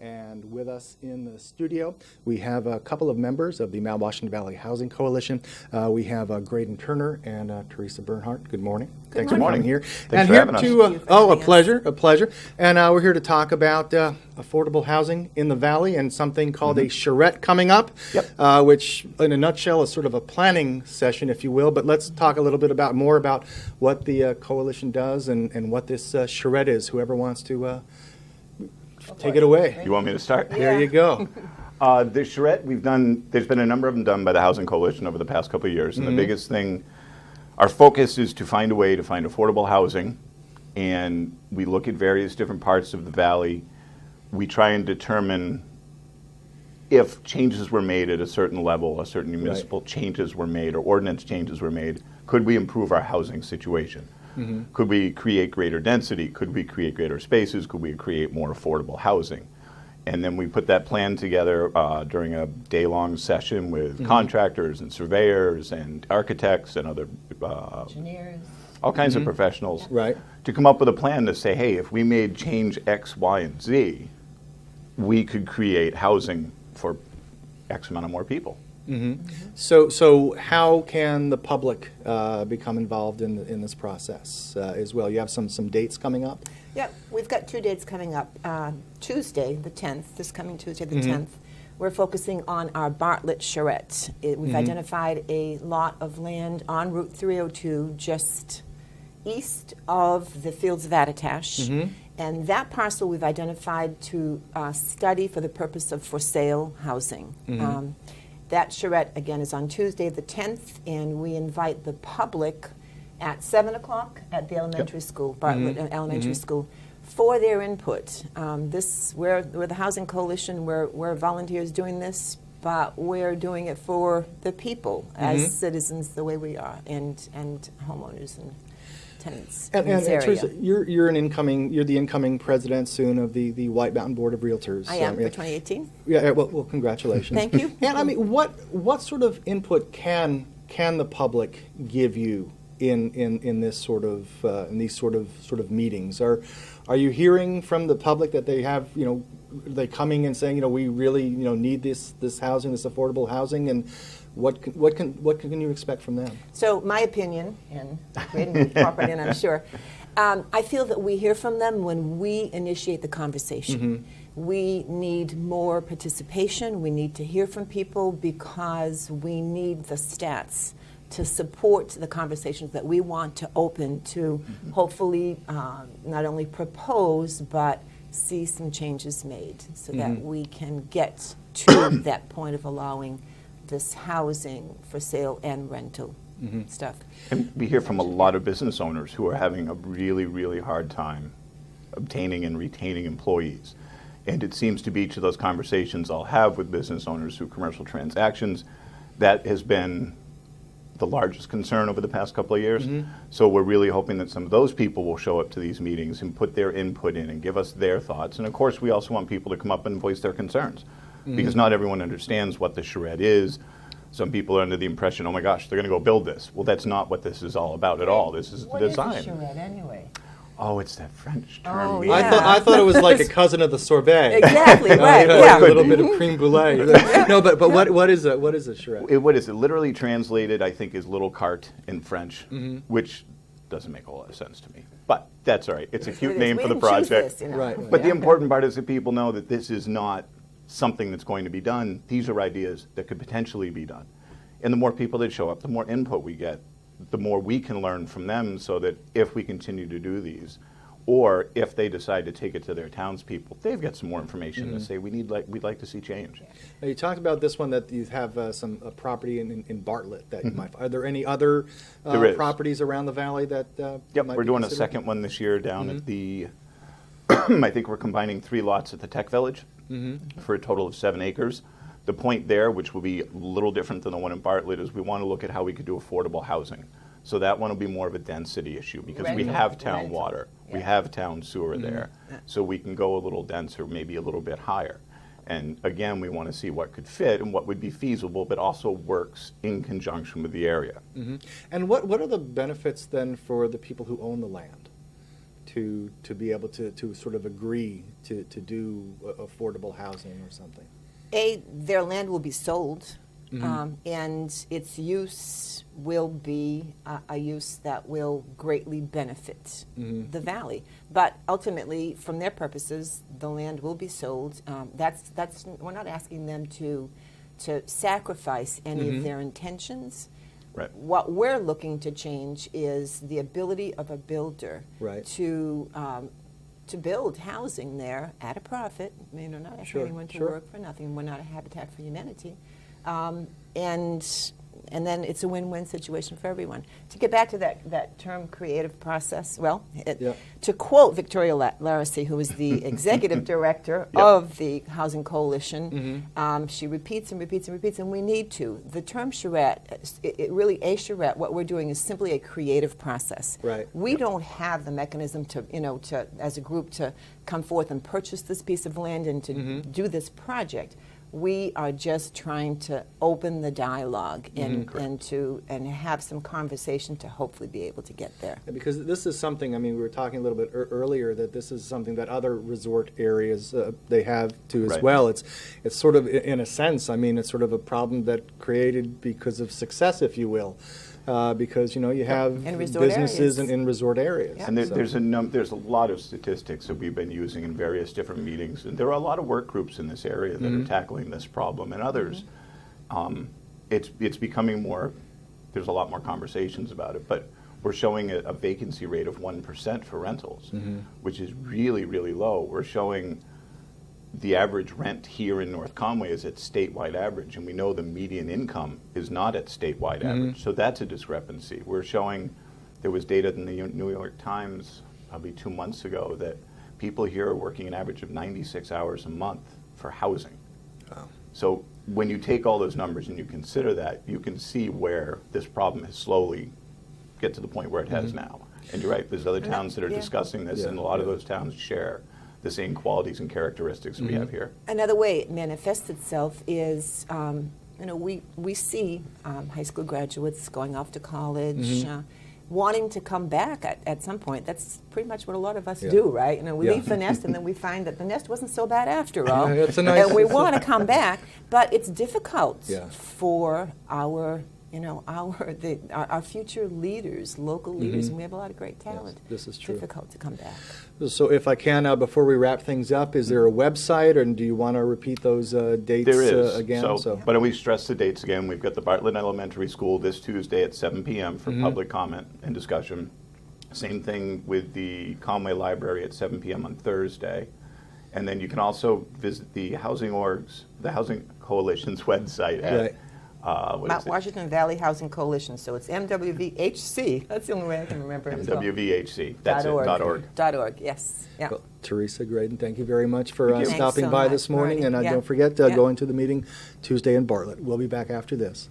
And with us in the studio, we have a couple of members of the Mount Washington Valley Housing Coalition. We have Greydon Turner and Theresa Bernhardt. Good morning. Thanks for coming here. Thanks for having us. A pleasure. And we're here to talk about affordable housing in the Valley and something called a Charrette coming up, which in a nutshell is sort of a planning session, if you will. But let's talk a little bit more about what the coalition does and what this Charrette is. Whoever wants to take it away. You want me to start? There you go. The Charrette, there's been a number of them done by the Housing Coalition over the past couple of years. And the biggest thing, our focus is to find a way to find affordable housing. And we look at various different parts of the Valley. We try and determine if changes were made at a certain level, a certain municipal changes were made or ordinance changes were made, could we improve our housing situation? Could we create greater density? Could we create greater spaces? Could we create more affordable housing? And then we put that plan together during a day-long session with contractors and surveyors and architects and other engineers, all kinds of professionals, Right. to come up with a plan to say, hey, if we made change X, Y, and Z, we could create housing for X amount of more people. So how can the public become involved in this process as well? You have some dates coming up? Yeah, we've got 2 dates coming up. Tuesday, the 10th, this coming Tuesday, the 10th, we're focusing on our Bartlett Charrette. We've identified a lot of land on Route 302 just east of the Fields of Attitash. And that parcel we've identified to study for the purpose of for sale housing. That charrette, again, is on Tuesday the 10th, and we invite the public at 7 o'clock at the elementary school, Bartlett Elementary School, for their input. We're the Housing Coalition, we're volunteers doing this, but we're doing it for the people as citizens the way we are, and homeowners and tenants in this area. Teresa, you're the incoming president soon of the White Mountain Board of Realtors. I am for 2018. Yeah. Well, congratulations. Thank you. And I mean, what sort of input can the public give you in this sort of in these sort of meetings? Are you hearing from the public that they have they coming and saying we really need this housing, this affordable housing, and what can you expect from them? So my opinion, and Greydon will incorporate in, I'm sure, I feel that we hear from them when we initiate the conversation. We need more participation. We need to hear from people because we need the stats to support the conversations that we want to open to hopefully not only propose but see some changes made so that we can get to that point of allowing this housing for sale and rental stuff. And we hear from a lot of business owners who are having a really, really hard time obtaining and retaining employees. And it seems to be each of those conversations I'll have with business owners through commercial transactions, that has been the largest concern over the past couple of years. So we're really hoping that some of those people will show up to these meetings and put their input in and give us their thoughts. And of course, we also want people to come up and voice their concerns. Because not everyone understands what the charrette is. Some people are under the impression, oh my gosh, they're going to go build this. Well, that's not what this is all about at all. This is the design. What is a charrette anyway? Oh, it's that French term. Oh, yeah. yeah. I thought it was like a cousin of the sorbet. Exactly, right, A little bit of creme brulee. No, but what is a charrette? What is it? Literally translated, I think, is little cart in French, which doesn't make a whole lot of sense to me. But that's all right. It's a cute name for the project. Right. But the important part is that people know that this is not something that's going to be done. These are ideas that could potentially be done. And the more people that show up, the more input we get, the more we can learn from them, so that if we continue to do these, or if they decide to take it to their townspeople, they've got some more information to say, we'd like to see change. Now, you talked about this one that you have some property in Bartlett that you might. Are there any other properties around the valley that? Yep, we're doing a second one this year down at the. I think we're combining 3 lots at the Tech Village for a total of 7 acres. The point there, which will be a little different than the one in Bartlett, is we want to look at how we could do affordable housing. So that one will be more of a density issue because we have town water. We have town sewer there. So we can go a little denser, maybe a little bit higher. And again, we want to see what could fit and what would be feasible, but also works in conjunction with the area. And what are the benefits then for the people who own the land? to be able to sort of agree to do affordable housing or something? Their land will be sold, and its use will be a use that will greatly benefit the valley. But ultimately, from their purposes, the land will be sold. We're not asking them to sacrifice any of their intentions. Right. What we're looking to change is the ability of a builder Right. to build housing there at a profit. I mean, we're not asking Sure, anyone to sure. work for nothing. We're not a Habitat for Humanity. And then it's a win-win situation for everyone. To get back to that term creative process, well, Yeah. to quote Victoria Laracy, who is the executive director of the Housing Coalition, she repeats and repeats and repeats, and we need to. The term charrette, it really, a charrette, what we're doing is simply a creative process. Right. We don't have the mechanism to as a group, to come forth and purchase this piece of land and to do this project. We are just trying to open the dialogue and have some conversation to hopefully be able to get there. Yeah, because this is something, I mean, we were talking a little bit earlier that this is something that other resort areas, they have too as Right. well. It's sort of, in a sense, I mean, it's sort of a problem that created because of success, if you will. Because, you know, you have In resort businesses areas. in resort areas. Yeah. And So- there's a lot of statistics that we've been using in various different meetings, and there are a lot of work groups in this area that are tackling this problem, and others. It's becoming more. There's a lot more conversations about it, but we're showing a vacancy rate of 1% for rentals, which is really, really low. We're showing the average rent here in North Conway is at statewide average, and we know the median income is not at statewide average. So that's a discrepancy. We're showing, there was data in the New York Times probably 2 months ago that people here are working an average of 96 hours a month for housing. Wow. So when you take all those numbers and you consider that, you can see where this problem has slowly get to the point where it has now. And you're right, there's other towns that are discussing this, and a lot of those towns share the same qualities and characteristics we have here. Another way it manifests itself is, we see high school graduates going off to college, wanting to come back at some point. That's pretty much what a lot of us do, right? We leave the nest, and then we find that the nest wasn't so bad after all. Yeah, it's a nice- and we want to come back, but it's difficult Yeah. for our future leaders, local leaders, and we have a lot of great talent. this is true. Difficult to come back. So if I can, before we wrap things up, is there a website, or do you want to repeat those dates There is. again? Why don't we stress the dates again? We've got the Bartlett Elementary School this Tuesday at 7 p.m. for public comment and discussion. Same thing with the Conway Library at 7 p.m. on Thursday. And then you can also visit the Housing Coalition's website at Right. Mount Washington Valley Housing Coalition, so it's MWVHC. That's the only way I can remember it as well. MWVHC. That's it. .org. .org, yes. Yeah. Well, Theresa, Greydon, thank you very much for Thanks stopping so by much, this morning. Marty. And Yeah. don't forget, Yeah. going to the meeting Tuesday in Bartlett. We'll be back after this.